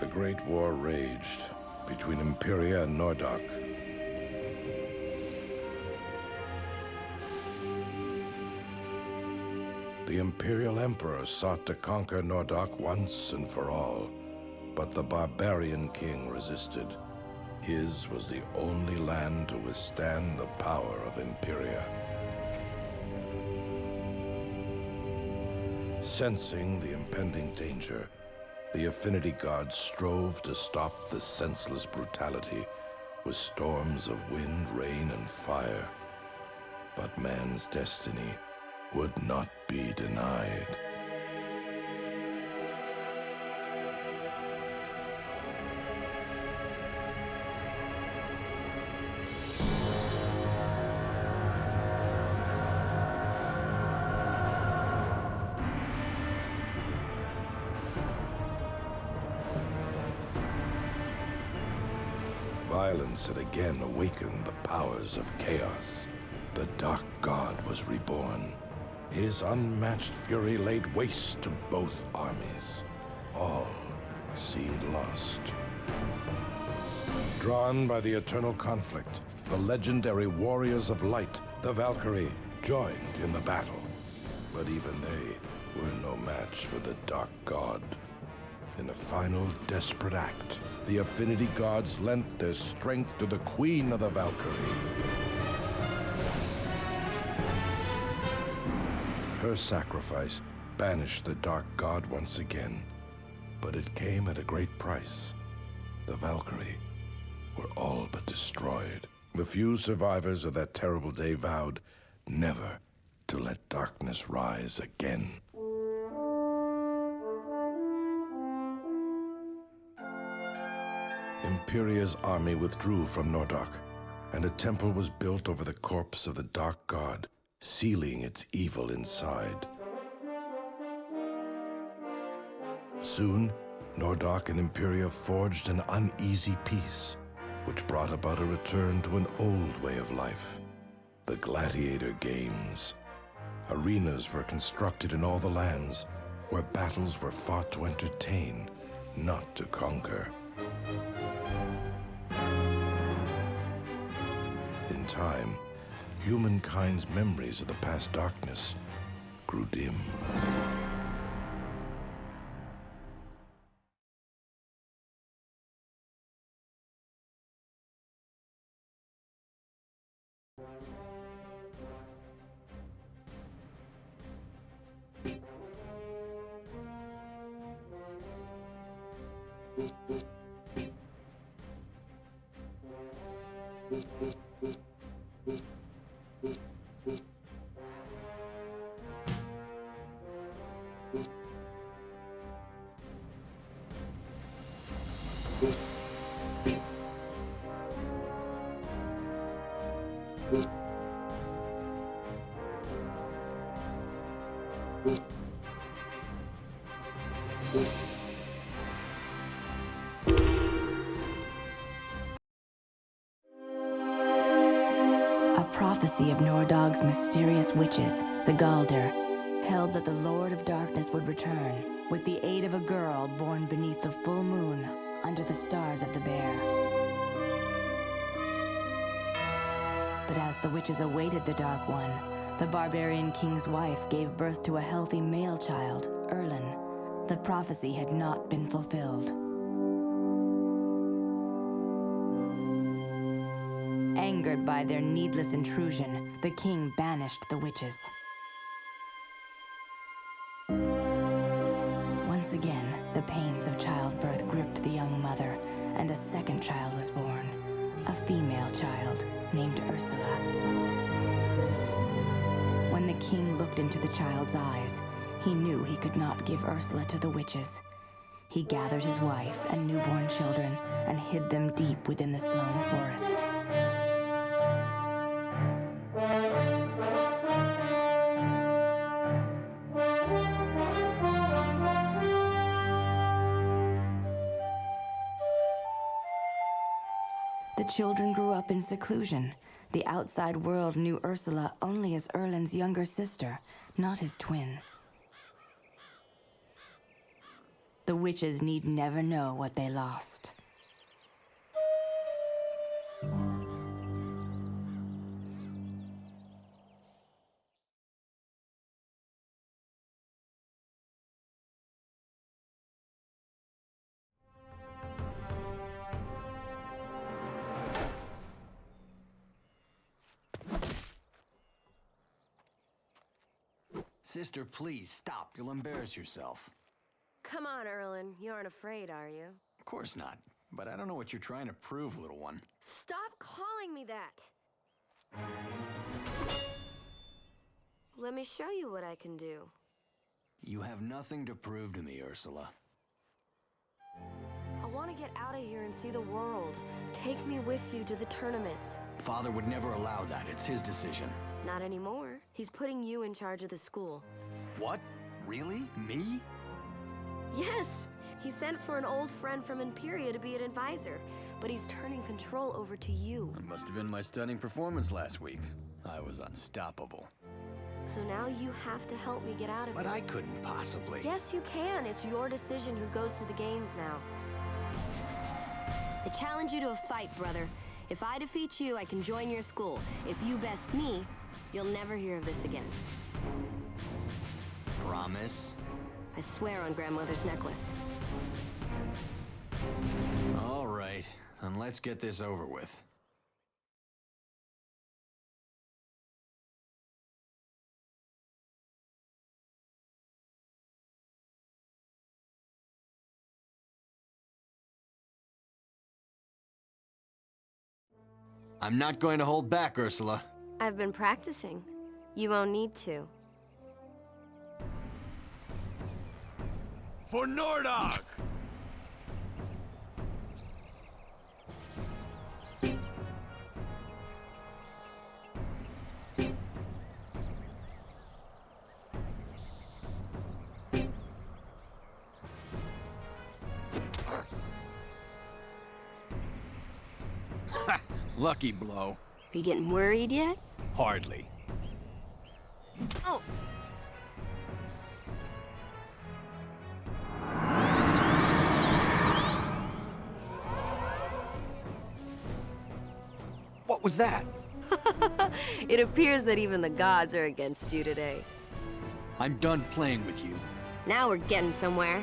The Great War raged between Imperia and Nordok. The Imperial Emperor sought to conquer Nordok once and for all, but the barbarian king resisted. His was the only land to withstand the power of Imperia. Sensing the impending danger, the affinity gods strove to stop the senseless brutality with storms of wind, rain, and fire. But man's destiny would not be denied. Valens had again awakened the powers of chaos. The Dark God was reborn. His unmatched fury laid waste to both armies. All seemed lost. Drawn by the eternal conflict, the legendary warriors of light, the Valkyrie, joined in the battle. But even they were no match for the Dark God. In a final desperate act, the affinity gods lent their strength to the Queen of the Valkyrie. Her sacrifice banished the Dark God once again, but it came at a great price. The Valkyrie were all but destroyed. The few survivors of that terrible day vowed never to let darkness rise again. Imperia's army withdrew from Nordok, and a temple was built over the corpse of the Dark God, sealing its evil inside. Soon, Nordok and Imperia forged an uneasy peace, which brought about a return to an old way of life, the gladiator games. Arenas were constructed in all the lands, where battles were fought to entertain, not to conquer. In time, humankind's memories of the past darkness grew dim. A prophecy of Nordog's mysterious witches, the Galder, held that the Lord of Darkness would return with the aid of a girl born beneath the full moon under the stars of the Bear. But as the witches awaited the Dark One, the barbarian king's wife gave birth to a healthy male child, Erlin. The prophecy had not been fulfilled. Angered by their needless intrusion, the king banished the witches. Once again, the pains of childbirth gripped the young mother, and a second child was born, a female child named Ursula. When the king looked into the child's eyes, he knew he could not give Ursula to the witches. He gathered his wife and newborn children and hid them deep within the Sloane Forest. The children grew up in seclusion. The outside world knew Ursula only as Erlin's younger sister, not his twin. The The witches need never know what they lost. Sister, please, stop. You'll embarrass yourself. Come on, Erlen. You aren't afraid, are you? Of course not. But I don't know what you're trying to prove, little one. Stop calling me that! Let me show you what I can do. You have nothing to prove to me, Ursula. I want to get out of here and see the world. Take me with you to the tournaments. Father would never allow that. It's his decision. Not anymore. He's putting you in charge of the school. What? Really? Me? Yes! He sent for an old friend from Imperia to be an advisor, but he's turning control over to you. It must have been my stunning performance last week. I was unstoppable. So now you have to help me get out of But here. I couldn't possibly. Yes, you can. It's your decision who goes to the games now. I challenge you to a fight, brother. If I defeat you, I can join your school. If you best me, you'll never hear of this again. Promise? I swear on grandmother's necklace. All right, then let's get this over with. I'm not going to hold back, Ursula. I've been practicing. You won't need to. For Nordog! Lucky blow. Are you getting worried yet? Hardly. Oh! What was that? It appears that even the gods are against you today. I'm done playing with you. Now we're getting somewhere.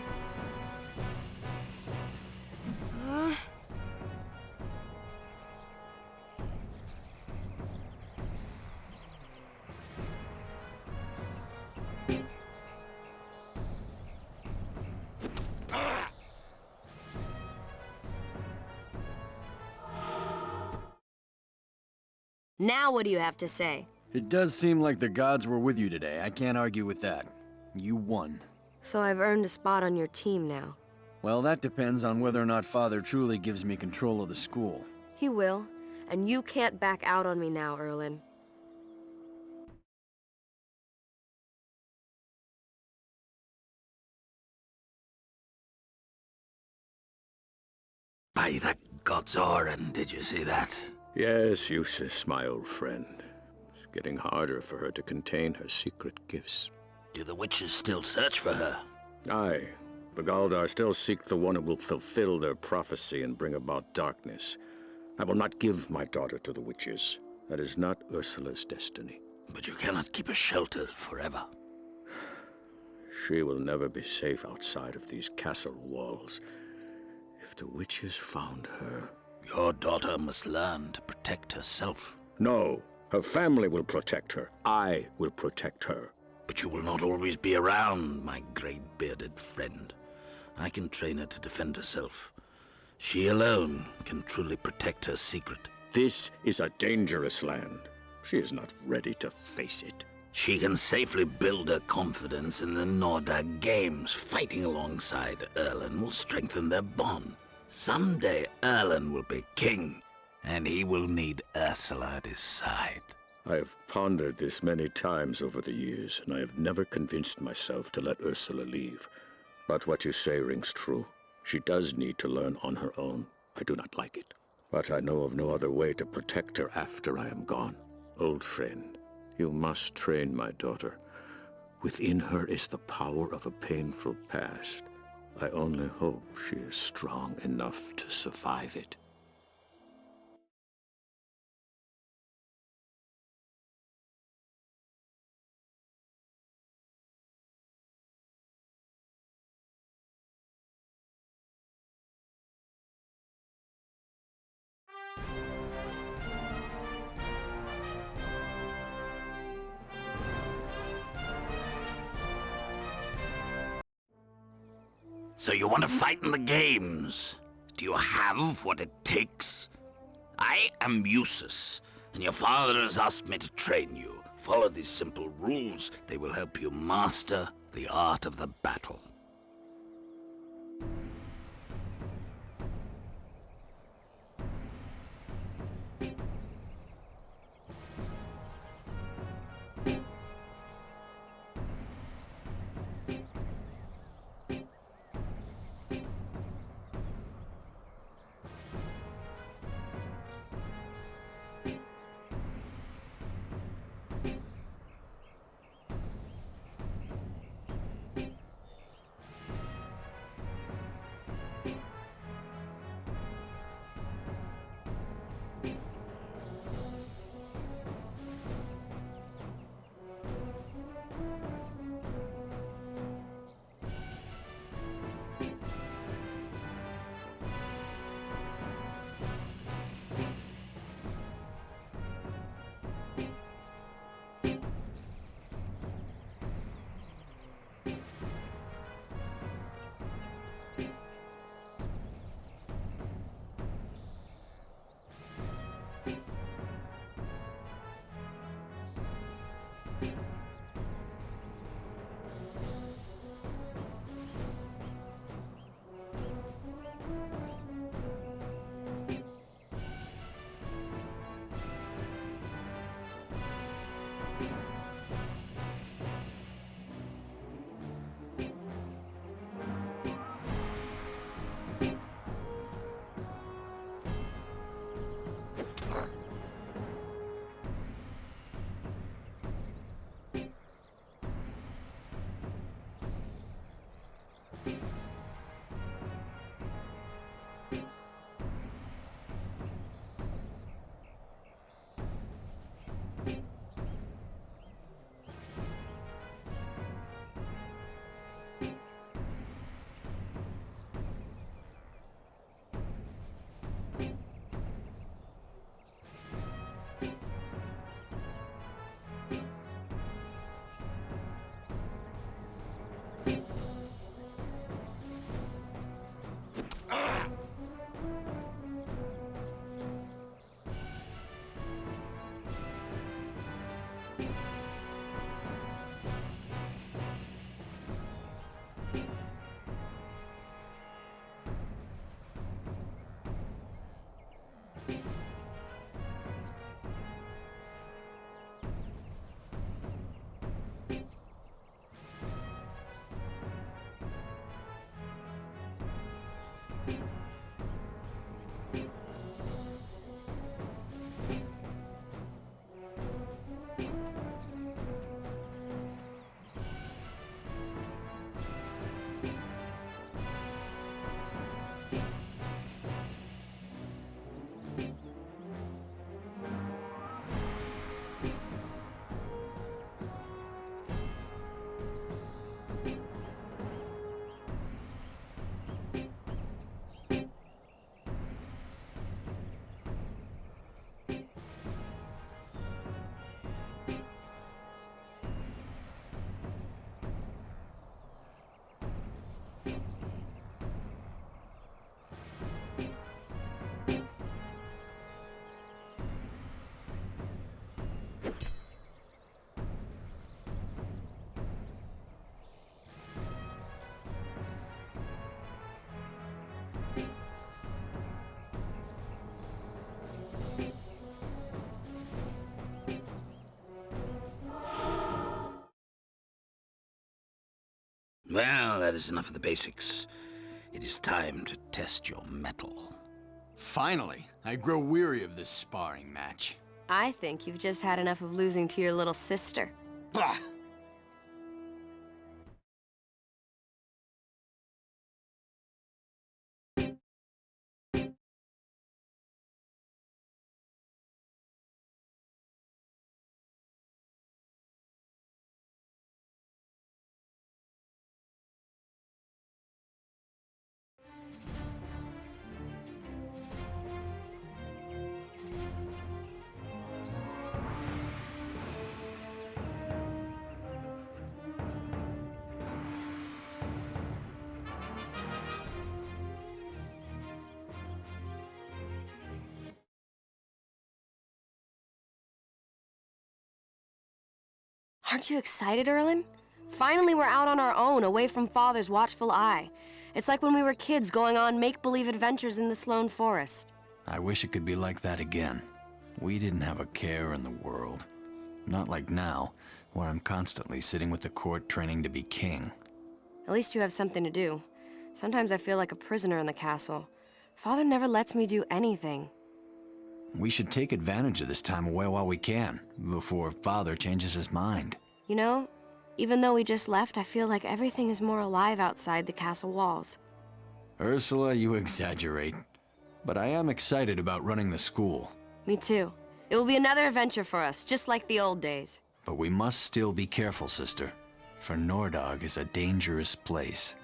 Now what do you have to say? It does seem like the gods were with you today. I can't argue with that. You won. So I've earned a spot on your team now. Well, that depends on whether or not Father truly gives me control of the school. He will, and you can't back out on me now, Erlen. By the gods, Oren, did you see that? Yes, Eustace, my old friend. It's getting harder for her to contain her secret gifts. Do the witches still search for her? Aye. The Galdar still seek the one who will fulfill their prophecy and bring about darkness. I will not give my daughter to the witches. That is not Ursula's destiny. But you cannot keep her sheltered forever. She will never be safe outside of these castle walls. If the witches found her... Your daughter must learn to protect herself. No, her family will protect her. I will protect her. But you will not always be around, my gray-bearded friend. I can train her to defend herself. She alone can truly protect her secret. This is a dangerous land. She is not ready to face it. She can safely build her confidence in the Nordag Games. Fighting alongside Erlen will strengthen their bond. Someday Erlen will be king, and he will need Ursula at his side. I have pondered this many times over the years, and I have never convinced myself to let Ursula leave. But what you say rings true. She does need to learn on her own. I do not like it. But I know of no other way to protect her after I am gone. Old friend, you must train my daughter. Within her is the power of a painful past. I only hope she is strong enough to survive it. So you want to fight in the games? Do you have what it takes? I am Musus, and your father has asked me to train you. Follow these simple rules. They will help you master the art of the battle. Well, that is enough of the basics. It is time to test your mettle. Finally, I grow weary of this sparring match. I think you've just had enough of losing to your little sister. Bah! Aren't you excited, Erlen? Finally, we're out on our own, away from Father's watchful eye. It's like when we were kids going on make-believe adventures in the Sloan Forest. I wish it could be like that again. We didn't have a care in the world. Not like now, where I'm constantly sitting with the court training to be king. At least you have something to do. Sometimes I feel like a prisoner in the castle. Father never lets me do anything. We should take advantage of this time away while we can, before Father changes his mind. You know, even though we just left, I feel like everything is more alive outside the castle walls. Ursula, you exaggerate. But I am excited about running the school. Me too. It will be another adventure for us, just like the old days. But we must still be careful, sister. For Nordog is a dangerous place.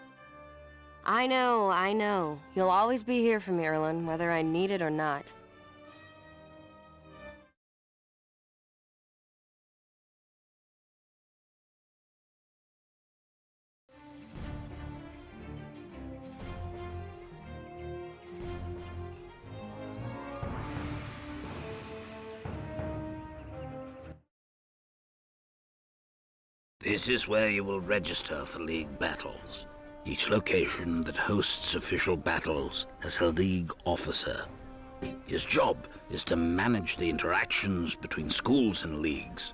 I know, I know. You'll always be here for me, Erlen, whether I need it or not. This is where you will register for League battles. Each location that hosts official battles has a League officer. His job is to manage the interactions between schools and leagues.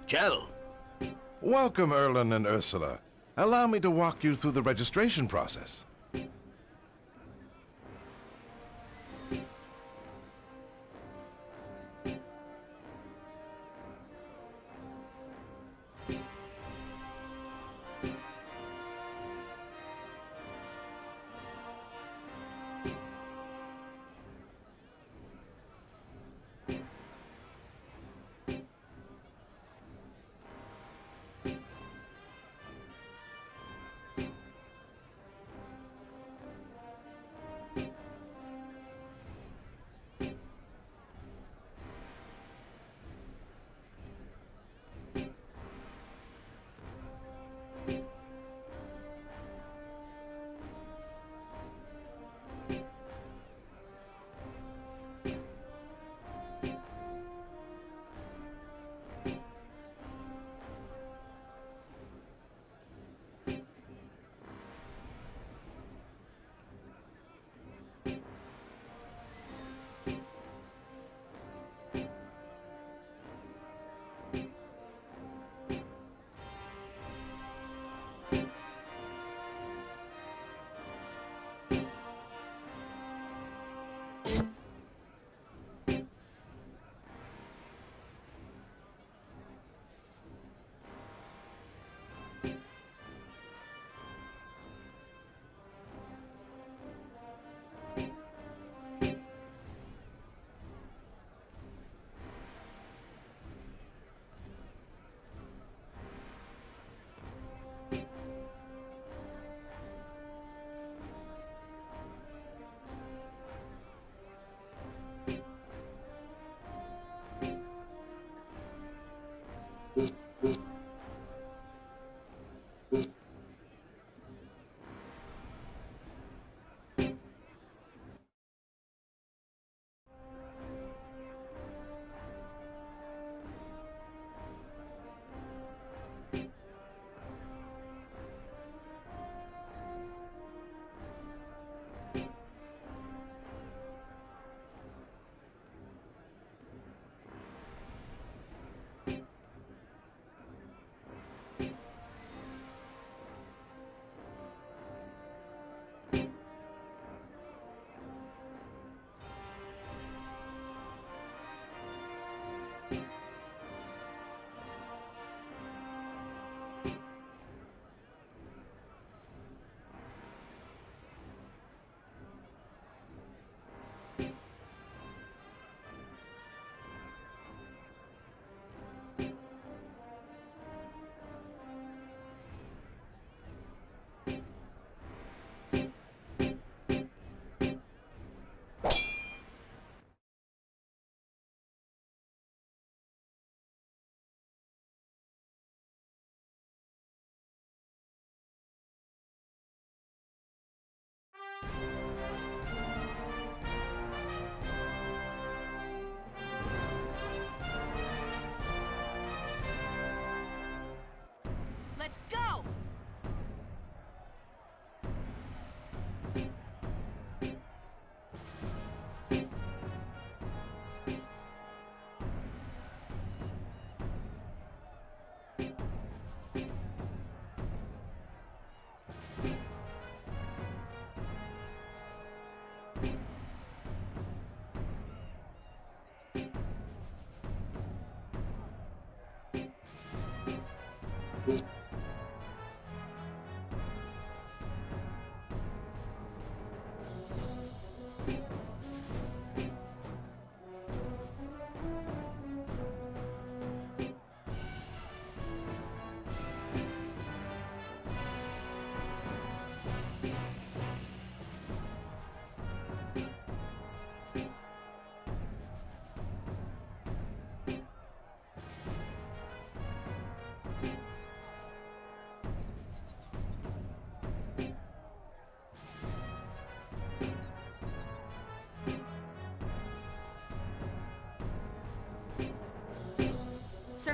Chell! Welcome, Erlen and Ursula. Allow me to walk you through the registration process.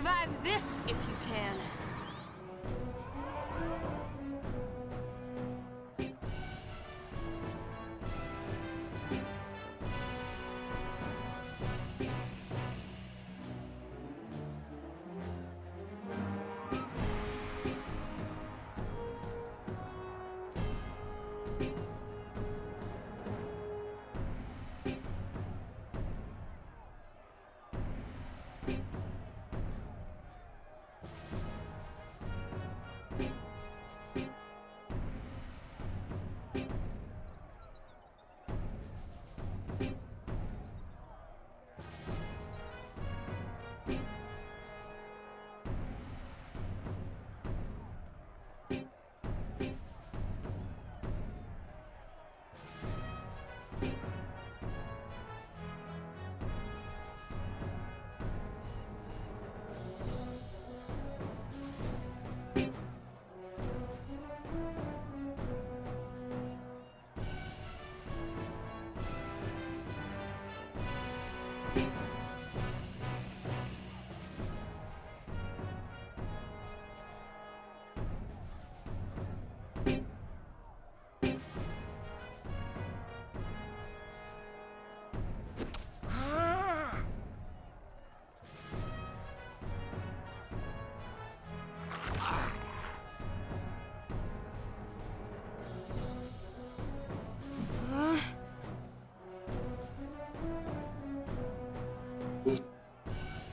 Survive this if you can.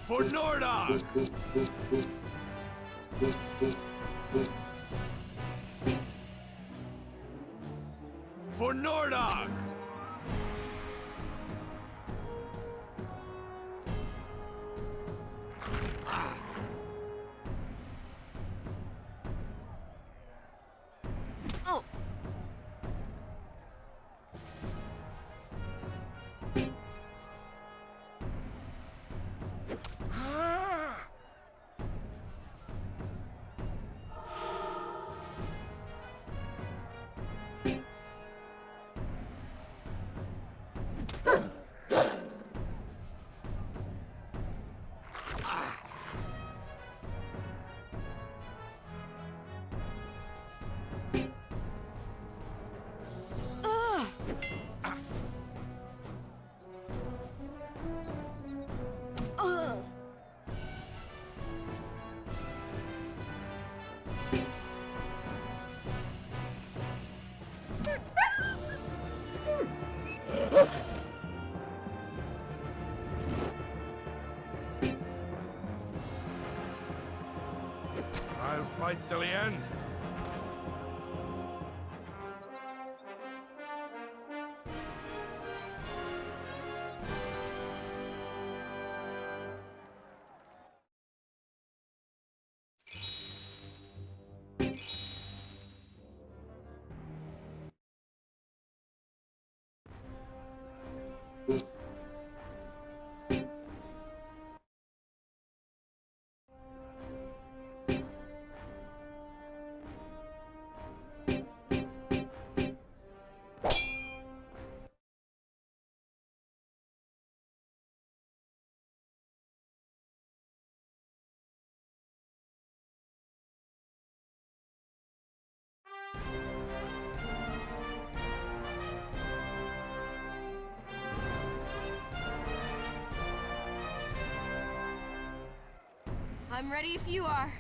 For Nordog! For Nordog! Oh! I'll fight till the end. I'm ready if you are.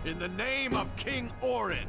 In the name of King Orin!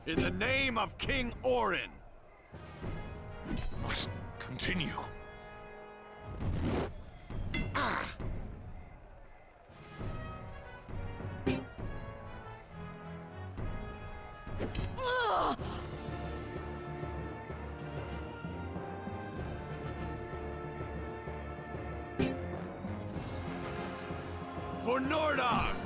In the name of King Orin! Must continue. For Nordog!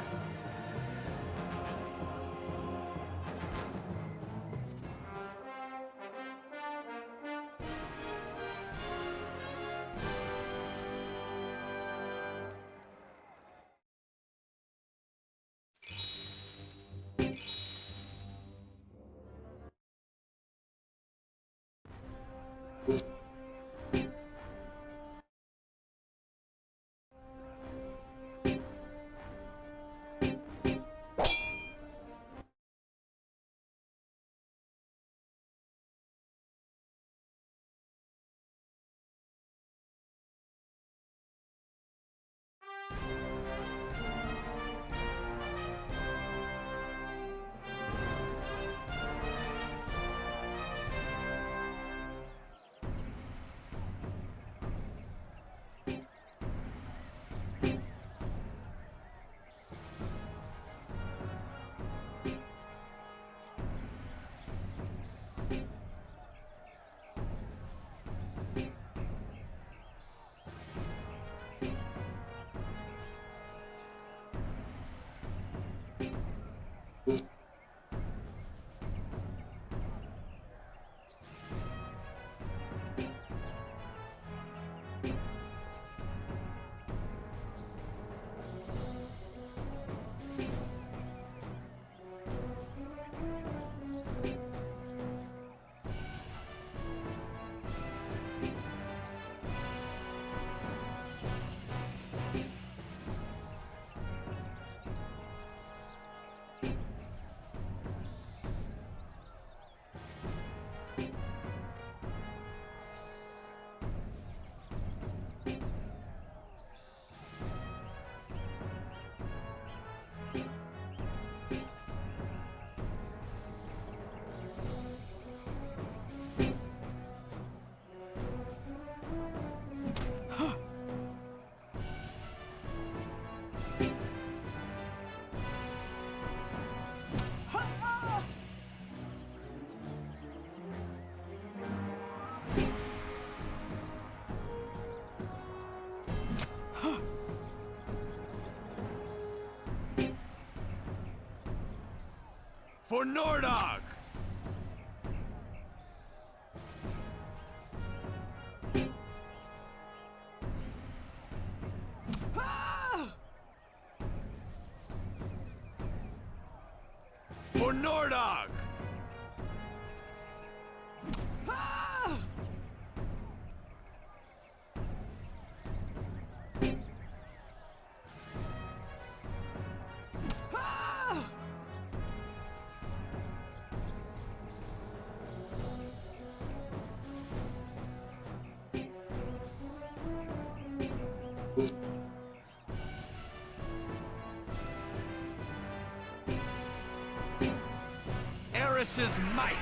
For Nordog! For Nordog! Eris's might!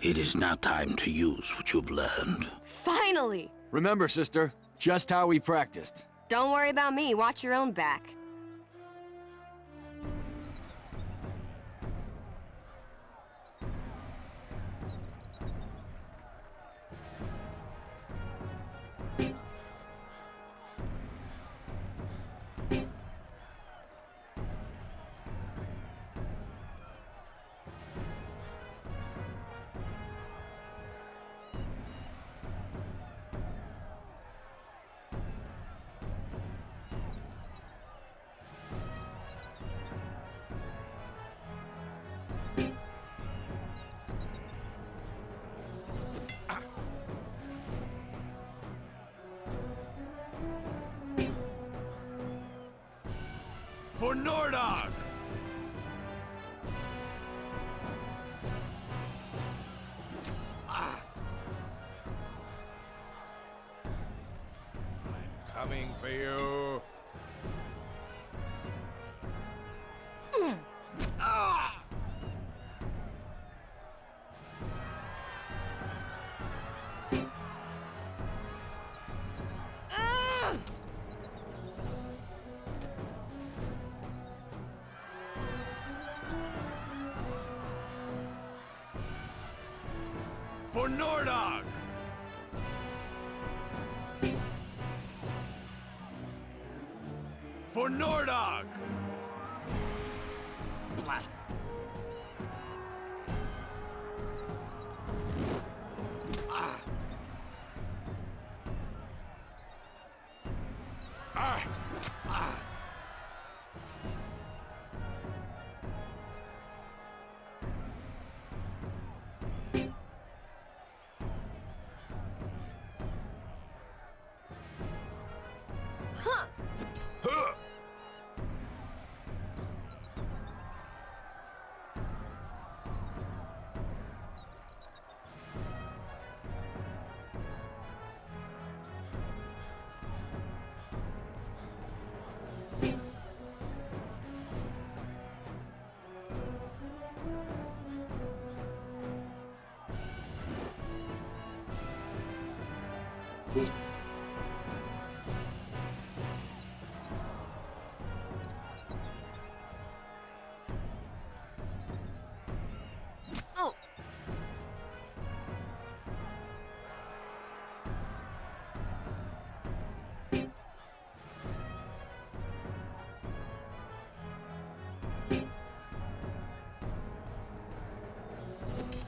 It is now time to use what you've learned. Finally! Remember, sister, just how we practiced. Don't worry about me, watch your own back. For Nordog! I'm coming for you. For Nordog! For Nordog! Blast. Ah. Ah. Ah. Huh. Oh.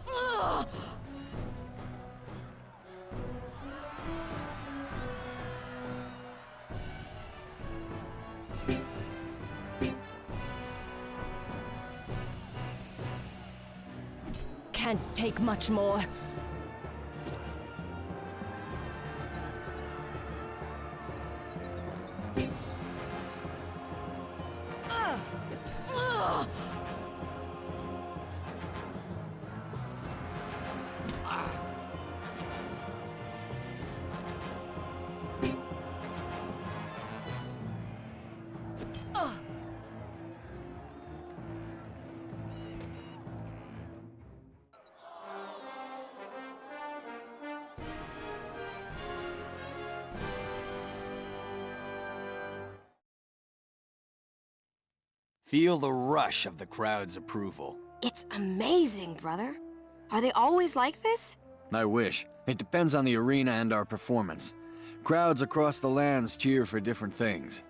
Ugh. Can't take much more. Feel the rush of the crowd's approval. It's amazing, brother. Are they always like this? I wish. It depends on the arena and our performance. Crowds across the lands cheer for different things.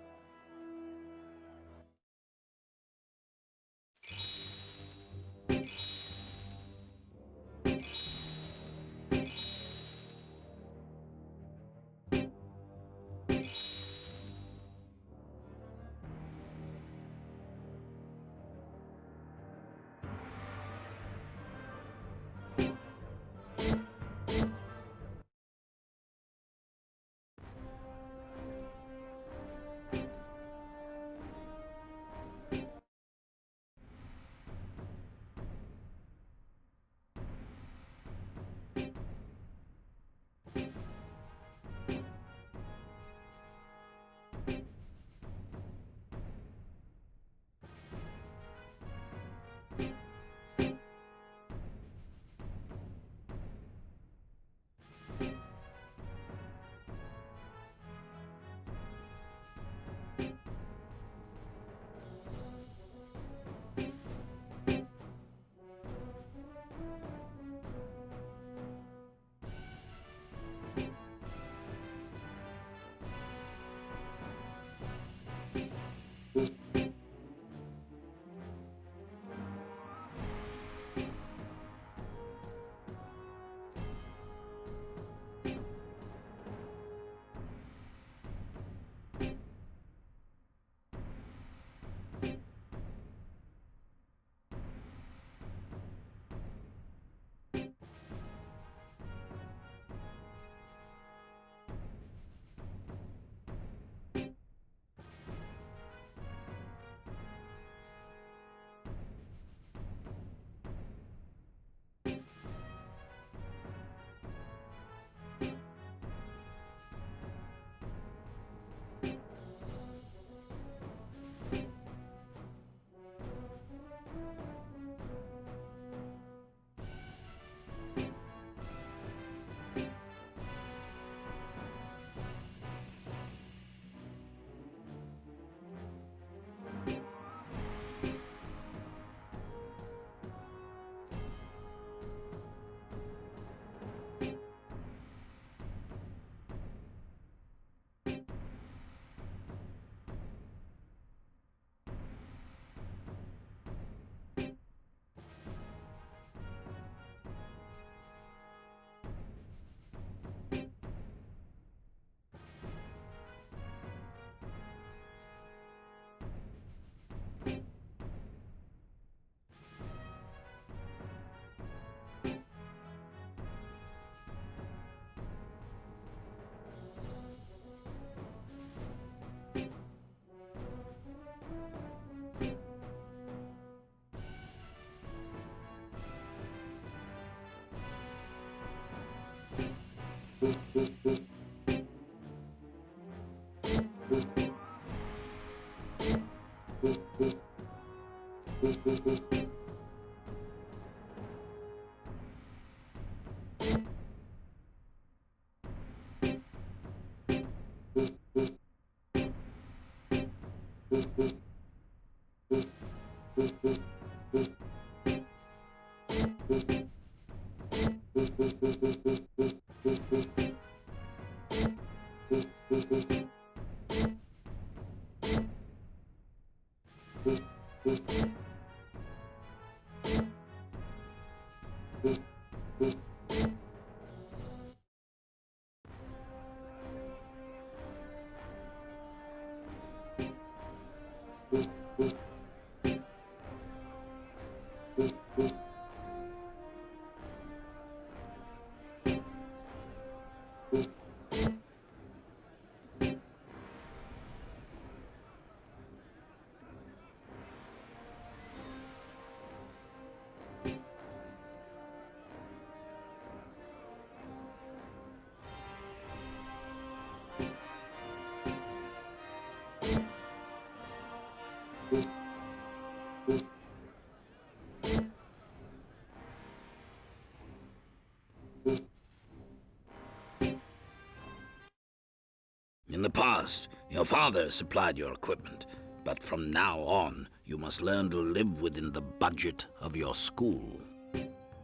In the past, your father supplied your equipment, but from now on, you must learn to live within the budget of your school.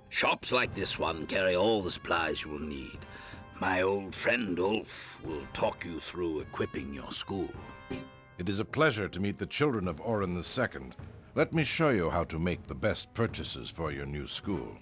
Shops like this one carry all the supplies you will need. My old friend Ulf will talk you through equipping your school. It is a pleasure to meet the children of Orin II. Let me show you how to make the best purchases for your new school.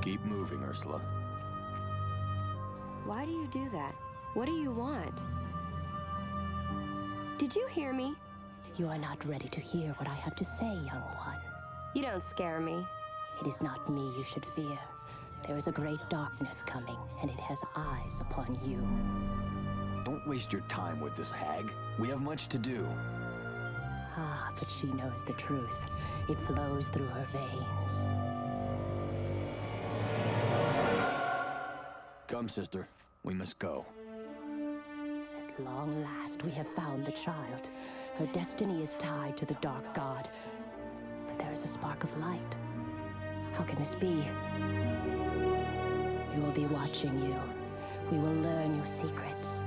Keep moving, Ursula. Why do you do that? What do you want? Did you hear me? You are not ready to hear what I have to say, young one. You don't scare me. It is not me you should fear. There is a great darkness coming, and it has eyes upon you. Don't waste your time with this hag. We have much to do. Ah, but she knows the truth. It flows through her veins. Come, sister. We must go. At long last, we have found the child. Her destiny is tied to the Dark God. But there is a spark of light. How can this be? We will be watching you. We will learn your secrets.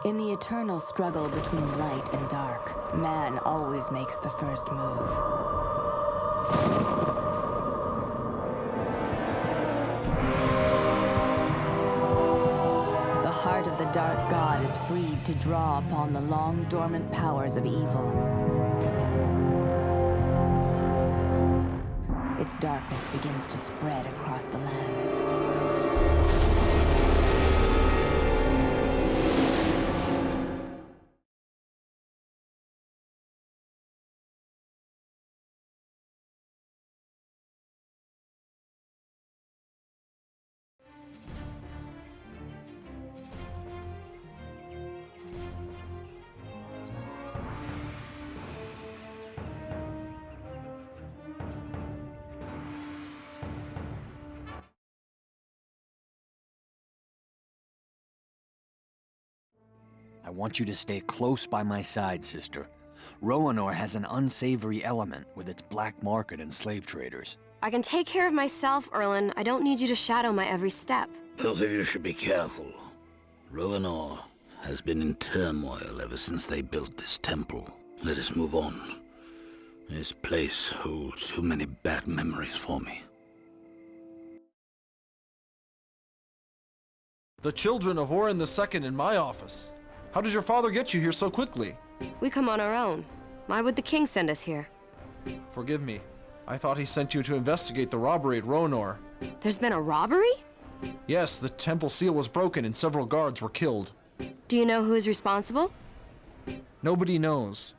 In the eternal struggle between light and dark, man always makes the first move. The heart of the Dark God is freed to draw upon the long-dormant powers of evil. Its darkness begins to spread across the lands. I want you to stay close by my side, sister. Roanor has an unsavory element with its black market and slave traders. I can take care of myself, Erlen. I don't need you to shadow my every step. Both of you should be careful. Roanor has been in turmoil ever since they built this temple. Let us move on. This place holds too many bad memories for me. The children of Orin II in my office. How does your father get you here so quickly? We come on our own. Why would the king send us here? Forgive me. I thought he sent you to investigate the robbery at Roanor. There's been a robbery? Yes, the temple seal was broken and several guards were killed. Do you know who is responsible? Nobody knows.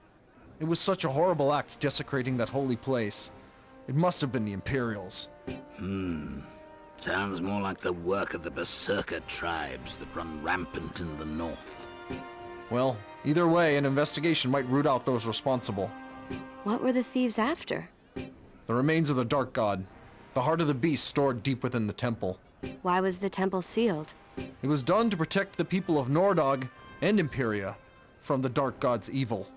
It was such a horrible act desecrating that holy place. It must have been the Imperials. Sounds more like the work of the berserker tribes that run rampant in the north. Well, either way, an investigation might root out those responsible. What were the thieves after? The remains of the Dark God, the heart of the beast stored deep within the temple. Why was the temple sealed? It was done to protect the people of Nordog and Imperia from the Dark God's evil.